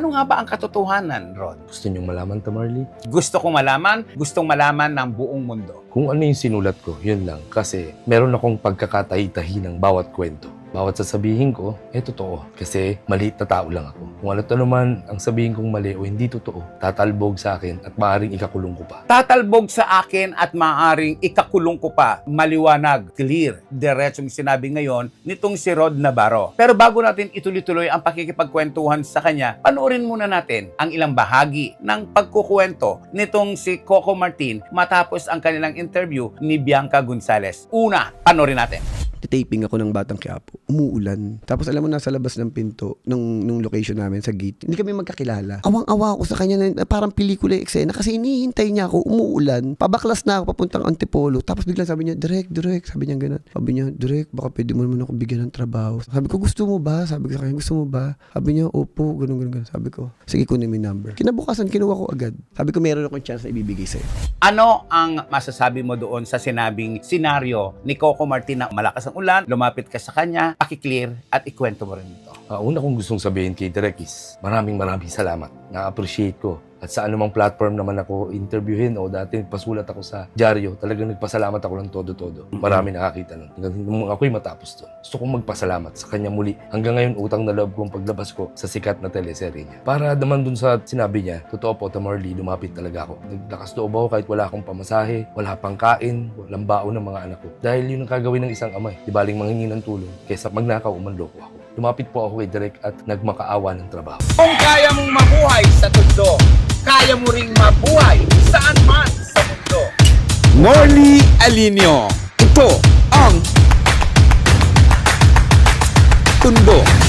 Ano nga ba ang katotohanan, Rod? Gusto niyong malaman, Tamarly? Gustong malaman ng buong mundo. Kung ano yung sinulat ko, yun lang. Kasi meron akong pagkakatahi-tahi ng bawat kwento. Bawat sasabihin ko, totoo. Kasi maliit na tao lang ako. Kung ano to naman ang sabihin kong mali o hindi totoo, tatalbog sa akin at maaaring ikakulong ko pa. Tatalbog sa akin at maaaring ikakulong ko pa. Maliwanag, clear, diretsong sinabi ngayon nitong si Rod Navarro. Pero bago natin ituloy-tuloy ang pakikipagkwentuhan sa kanya, panoorin muna natin ang ilang bahagi ng pagkukwento nitong si Coco Martin matapos ang kanilang interview ni Bianca Gonzalez. Una, panoorin natin. Taping ako ng Batang Quiapo. Umuulan. Tapos alam mo, nasa labas ng pinto nung location namin sa gate. Hindi kami magkakilala. Awang-awa ako sa kanya na parang pelikula yung eksena kasi hinihintay niya ako. Umuulan. Pabaklas na ako papuntang Antipolo. Tapos biglang sabi niya, Direk. Sabi niya gano'n. Sabi niya, Direk, baka pwede mo naman ako bigyan ng trabaho. Sabi ko, gusto mo ba? Sabi ko sa kanya, gusto mo ba? Sabi niya, opo, gano'n. Sabi ko, sige, kunin mo yung number. Kinabukasan, kinuha ko agad. Sabi ko, meron akong chance na ibibigay sa'yo. Ano ang masasabi mo doon sa sinabing senaryo ni Coco Martin na malakas ang ulan, lumapit ka sa kanya, paki-clear at ikwento mo rin ito? Una kong gustong sabihin kay Direk is maraming salamat. Na-appreciate ko. At sa anumang platform naman ako interviewin o dati pasulat ako sa dyaryo, talagang nagpasalamat ako ng todo-todo. Marami nakakita nun. Nung ako'y matapos doon. Gusto kong magpasalamat sa kanya muli. Hanggang ngayon, utang na loob kong paglabas ko sa sikat na teleserye niya. Para naman dun sa sinabi niya, totoo po, Tamarly, lumapit talaga ako. Naglakas loob ako kahit wala akong pamasahe, wala pang kain, walang baon ng mga anak ko. Dahil yun ang kagawin ng isang ama. Di baling manghingi ng tulong, kaysa magnakaw o manloko ako. Lumapit po ako kay Direk at nagmakaawa ng trabaho. Kung kaya mong mabuhay sa tundo, kaya mo ring mabuhay saan man sa mundo. Morley Alinio. Ito ang Tundo.